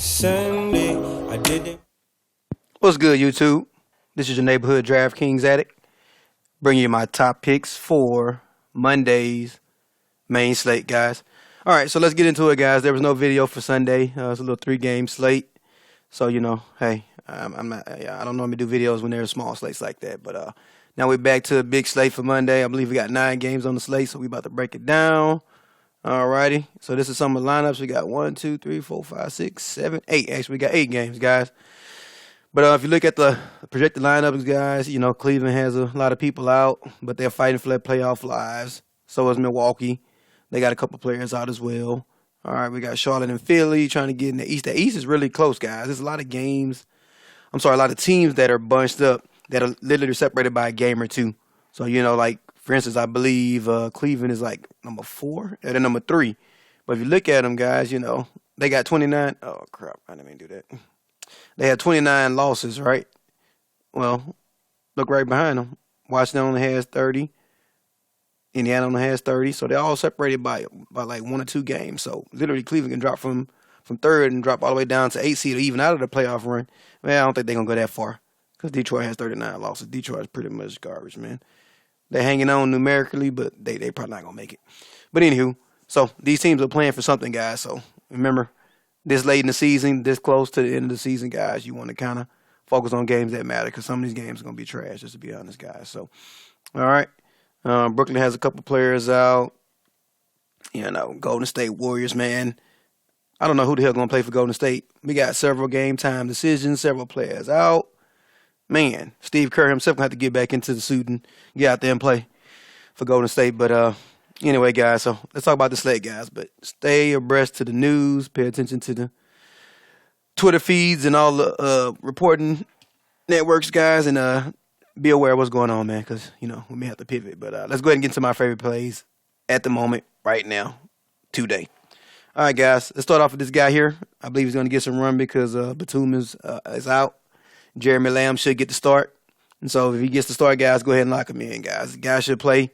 Sunday, I didn't. What's good, YouTube? This is your neighborhood DraftKings addict, bringing you my top picks for Monday's main slate, guys. All right, so let's get into it, guys. There was no video for Sunday. It's a little 3-game slate, so hey, I'm not. Yeah, I don't normally do videos when there's small slates like that, but now we're back to a big slate for Monday. I believe we got 9 games on the slate, so we about to break it down. Alrighty, so this is some of the lineups. We got 1, 2, 3, 4, 5, 6, 7, 8. Actually, we got 8 games, guys. But if you look at the projected lineups, guys, Cleveland has a lot of people out, but they're fighting for their playoff lives. So is Milwaukee. They got a couple players out as well. All right, we got Charlotte and Philly trying to get in the East. The East is really close, guys. There's a lot of a lot of teams that are bunched up that are literally separated by a game or two. So, for instance, I believe Cleveland is like number 4 and then number 3. But if you look at them, guys, they got 29. Oh, crap. I didn't mean to do that. They had 29 losses, right? Well, look right behind them. Washington only has 30. Indiana only has 30. So they're all separated by like 1 or 2 games. So literally Cleveland can drop from 3rd and drop all the way down to 8 seed or even out of the playoff run. Man, I don't think they're going to go that far because Detroit has 39 losses. Detroit is pretty much garbage, man. They're hanging on numerically, but they probably not going to make it. But anywho, so these teams are playing for something, guys. So remember, this late in the season, this close to the end of the season, guys, you want to kind of focus on games that matter because some of these games are going to be trash, just to be honest, guys. So, all right. Brooklyn has a couple players out. Golden State Warriors, man. I don't know who the hell going to play for Golden State. We got several game time decisions, several players out. Man, Steve Kerr himself going to have to get back into the suit and get out there and play for Golden State. But anyway, guys, so let's talk about the slate, guys. But stay abreast to the news. Pay attention to the Twitter feeds and all the reporting networks, guys, and be aware of what's going on, man, because, we may have to pivot. But let's go ahead and get into my favorite plays at the moment, right now, today. All right, guys, let's start off with this guy here. I believe he's going to get some run because Batum is out. Jeremy Lamb should get the start. And so if he gets the start, guys, go ahead and lock him in, guys. The guy should play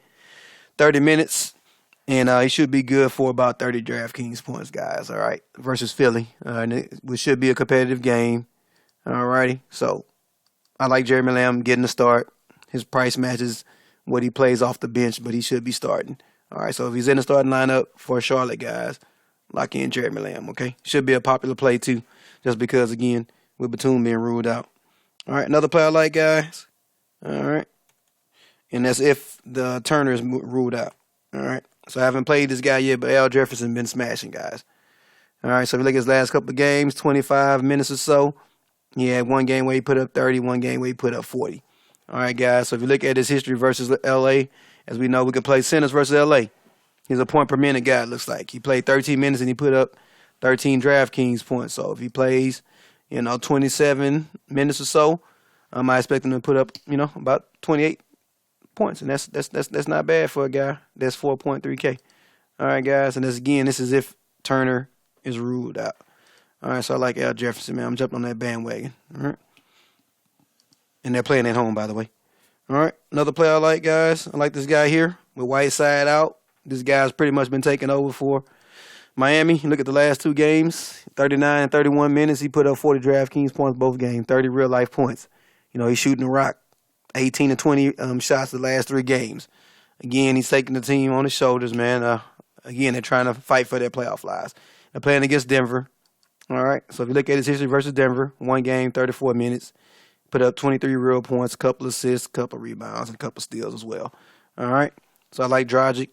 30 minutes, and he should be good for about 30 DraftKings points, guys, all right, versus Philly. Which should be a competitive game, all righty. So I like Jeremy Lamb getting the start. His price matches what he plays off the bench, but he should be starting. All right, so if he's in the starting lineup for Charlotte, guys, lock in Jeremy Lamb, okay? Should be a popular play, too, just because, again, with Batum being ruled out. All right, another play I like, guys. All right. And that's if the Turner is ruled out. All right. So I haven't played this guy yet, but Al Jefferson been smashing, guys. All right. So if you look at his last couple of games, 25 minutes or so. He had 1 game where he put up 30, 1 game where he put up 40. All right, guys. So if you look at his history versus L.A., as we know, we can play centers versus L.A. He's a point per minute guy, it looks like. He played 13 minutes and he put up 13 DraftKings points. So if he plays 27 minutes or so, I might expect him to put up, about 28 points. And that's not bad for a guy. That's 4.3K. All right, guys. And this is if Turner is ruled out. All right, so I like Al Jefferson, man. I'm jumping on that bandwagon. All right. And they're playing at home, by the way. All right, another player I like, guys. I like this guy here with Whiteside out. This guy's pretty much been taking over for Miami. Look at the last 2 games, 39 and 31 minutes. He put up 40 DraftKings points both games, 30 real-life points. He's shooting the rock, 18 to 20 shots the last 3 games. Again, he's taking the team on his shoulders, man. Again, they're trying to fight for their playoff lives. They're playing against Denver. All right, so if you look at his history versus Denver, 1 game, 34 minutes, put up 23 real points, a couple assists, a couple rebounds, and a couple steals as well. All right, so I like Dragic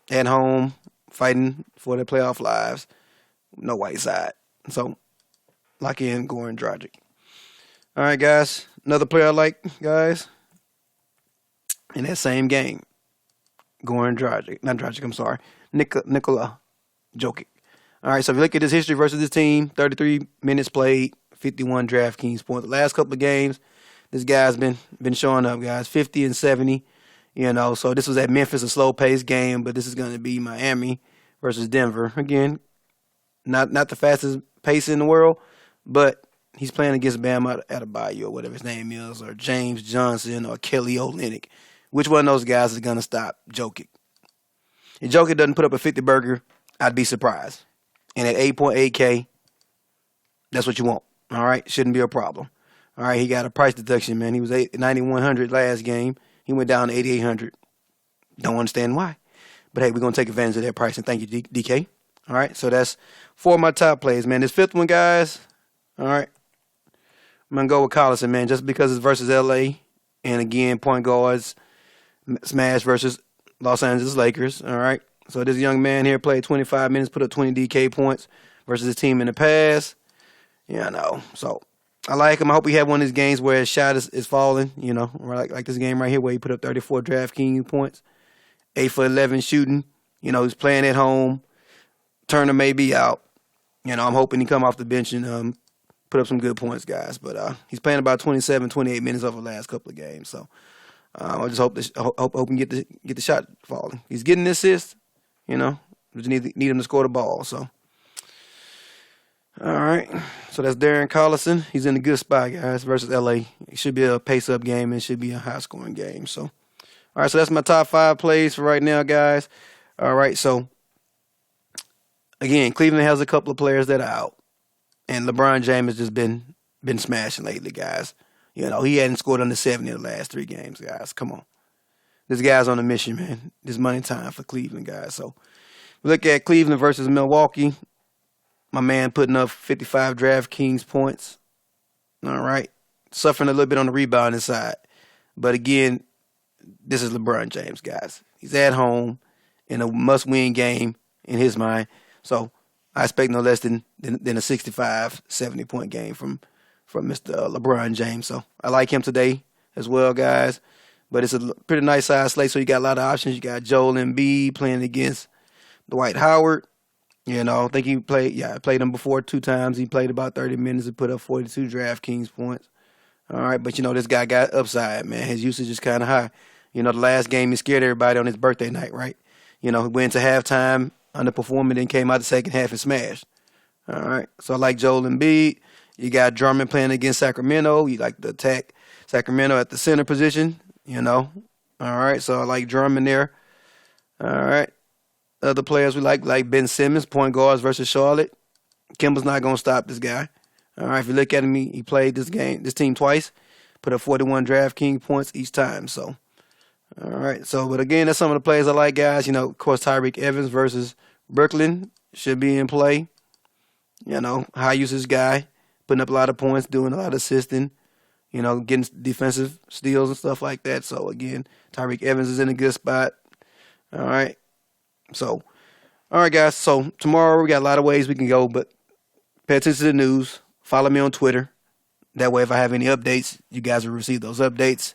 at home, fighting for their playoff lives. No Whiteside. So lock in Goran Dragic. All right, guys. Another player I like, guys, in that same game. Goran Dragic. Not Dragic, I'm sorry. Nikola Jokic. All right, so if you look at his history versus this team, 33 minutes played, 51 DraftKings points. The last couple of games, this guy's been showing up, guys. 50 and 70. So this was at Memphis, a slow-paced game, but this is going to be Miami versus Denver. Again, not the fastest pace in the world, but he's playing against Bam Adebayo or whatever his name is, or James Johnson or Kelly Olynyk. Which one of those guys is going to stop Jokic? If Jokic doesn't put up a 50 burger, I'd be surprised. And at 8.8K, That's what you want. All right, shouldn't be a problem. All right, he got a price deduction, man. He was 9,100 last game. He went down to 8,800. Don't understand why. But hey, we're going to take advantage of that price, and thank you, DK. All right, so that's 4 of my top plays, man. This fifth one, guys, all right, I'm going to go with Collison, man, just because it's versus L.A. And, again, point guards, smash versus Los Angeles Lakers, all right. So this young man here played 25 minutes, put up 20 DK points versus his team in the past. Yeah, I know. So I like him. I hope he had one of these games where his shot is falling, you know, like this game right here where he put up 34 DraftKings points, 8 for 11 shooting. You know, he's playing at home. Turner may be out. You know, I'm hoping he come off the bench and put up some good points, guys. But he's playing about 27, 28 minutes over the last couple of games. So I just hope he can get the shot falling. He's getting the assist. You know, we just need him to score the ball. So, all right. So that's Darren Collison. He's in a good spot, guys, versus LA. It should be a pace-up game. It should be a high-scoring game. So, all right. So that's my top 5 plays for right now, guys. All right. So, again, Cleveland has a couple of players that are out, and LeBron James has just been smashing lately, guys. You know, he hadn't scored under 70 in the last 3 games, guys. Come on. This guy's on a mission, man. This money time for Cleveland, guys. So we look at Cleveland versus Milwaukee. My man putting up 55 DraftKings points. All right. Suffering a little bit on the rebounding side. But again, this is LeBron James, guys. He's at home in a must-win game in his mind. So I expect no less than a 65, 70-point game from Mr. LeBron James. So I like him today as well, guys. But it's a pretty nice size slate, so you got a lot of options. You got Joel Embiid playing against Dwight Howard. You know, I think he played, I played him before 2 times. He played about 30 minutes and put up 42 DraftKings points. All right, but, you know, this guy got upside, man. His usage is kind of high. You know, the last game he scared everybody on his birthday night, right? You know, he went into halftime, underperforming, then came out the second half and smashed. All right, so I like Joel Embiid. You got Drummond playing against Sacramento. You like to attack Sacramento at the center position. You know, all right, so I like Drummond there. All right, other players we like Ben Simmons, point guards versus Charlotte. Kimball's not going to stop this guy. All right, if you look at him, he played this team twice, put up 41 DraftKings points each time. So, all right, so, but again, that's some of the players I like, guys. You know, of course, Tyreke Evans versus Brooklyn should be in play. You know, high usage guy, putting up a lot of points, doing a lot of assisting. You know, getting defensive steals and stuff like that. So, again, Tyreke Evans is in a good spot. All right. So, all right, guys. So, tomorrow we got a lot of ways we can go, but pay attention to the news. Follow me on Twitter. That way, if I have any updates, you guys will receive those updates.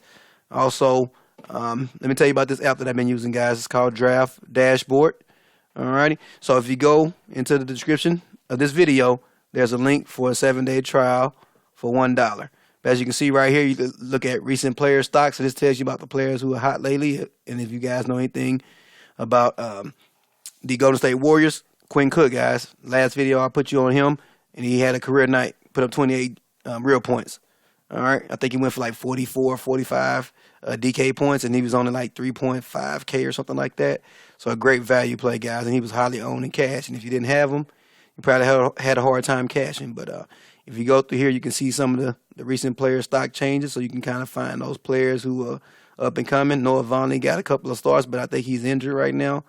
Also, let me tell you about this app that I've been using, guys. It's called Draft Dashboard. All righty. So, if you go into the description of this video, there's a link for a 7-day trial for $1. As you can see right here, you can look at recent player stocks. So this tells you about the players who are hot lately. And if you guys know anything about the Golden State Warriors, Quinn Cook, guys. Last video I put you on him, and he had a career night, put up 28 real points. All right. I think he went for like 44, 45 DK points, and he was only like 3.5K or something like that. So a great value play, guys. And he was highly owned in cash. And if you didn't have him, you probably had a hard time cashing. But if you go through here, you can see some of the recent player stock changes, so you can kind of find those players who are up and coming. Noah Vonleh got a couple of starts, but I think he's injured right now.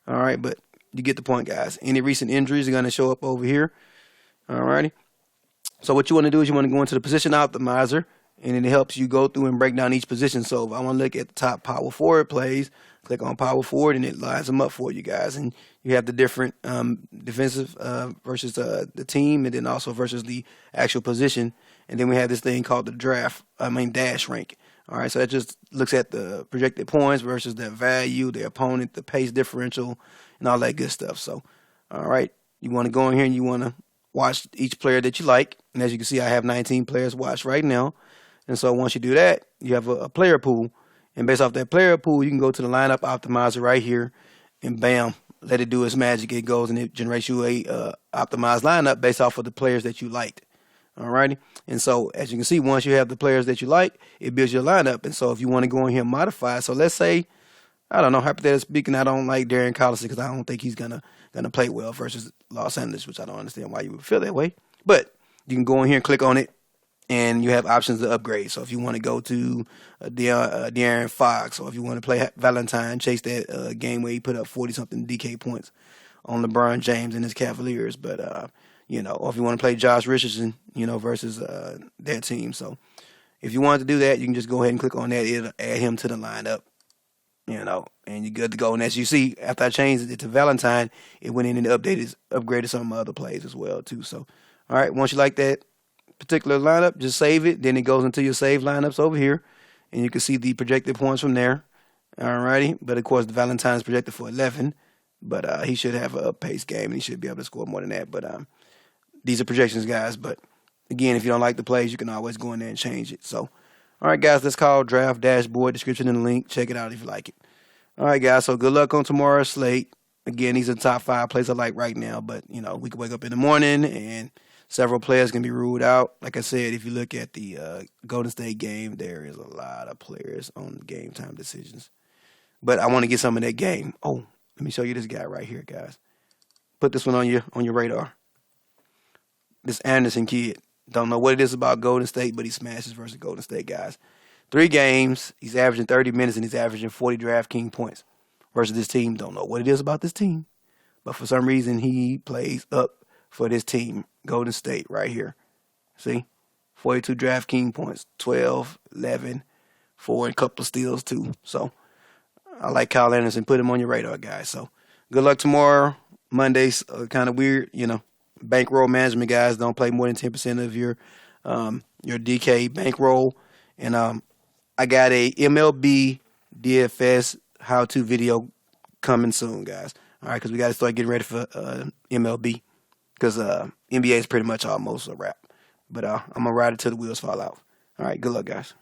All right, but you get the point, guys. Any recent injuries are going to show up over here. All righty. So what you want to do is you want to go into the position optimizer, and it helps you go through and break down each position. So if I want to look at the top power forward plays, click on power forward, and it lines them up for you guys. And you have the different defensive versus the team, and then also versus the actual position. And then we have this thing called the dash rank. All right, so that just looks at the projected points versus their value, their opponent, the pace differential, and all that good stuff. So, all right, you want to go in here and you want to watch each player that you like. And as you can see, I have 19 players watched right now. And so once you do that, you have a player pool. And based off that player pool, you can go to the lineup optimizer right here, and bam, let it do its magic. It goes and it generates you a optimized lineup based off of the players that you liked. All righty. And so as you can see, once you have the players that you like, it builds your lineup. And so if you want to go in here and modify, so let's say, I don't know, hypothetically speaking, I don't like Darren Collison because I don't think he's gonna play well versus Los Angeles, which I don't understand why you would feel that way. But you can go in here and click on it, and you have options to upgrade. So if you want to go to De'Aaron Fox, or if you want to play Valentine, chase that game where he put up 40-something DK points on LeBron James and his Cavaliers. But, or if you want to play Josh Richardson, versus their team. So if you want to do that, you can just go ahead and click on that. It'll add him to the lineup, and you're good to go. And as you see, after I changed it to Valentine, it went in and upgraded some of my other plays as well, too. So, all right, once you like that particular lineup, just save it. Then it goes into your save lineups over here, and you can see the projected points from there. All righty. But, of course, the Valentine is projected for 11. But he should have a pace game, and he should be able to score more than that. But these are projections, guys. But, again, if you don't like the plays, you can always go in there and change it. So, all right, guys, let's call Draft Dashboard. Description in the link. Check it out if you like it. All right, guys, so good luck on tomorrow's slate. Again, these are the top 5 plays I like right now. But, we can wake up in the morning, and several players can be ruled out. Like I said, if you look at the Golden State game, there is a lot of players on game time decisions. But I want to get some of that game. Oh, let me show you this guy right here, guys. Put this one on your radar. This Anderson kid. Don't know what it is about Golden State, but he smashes versus Golden State, guys. 3 games. He's averaging 30 minutes, and he's averaging 40 DraftKings points versus this team. Don't know what it is about this team, but for some reason he plays up for this team, Golden State, right here. See? 42 DraftKings points, 12, 11, 4, and a couple of steals, too. So, I like Kyle Anderson. Put him on your radar, guys. So, good luck tomorrow. Monday's kind of weird, Bankroll management, guys. Don't play more than 10% of your DK bankroll. And I got a MLB DFS how-to video coming soon, guys. All right, because we got to start getting ready for MLB. Because NBA is pretty much almost a wrap. But I'm going to ride it till the wheels fall out. All right, good luck, guys.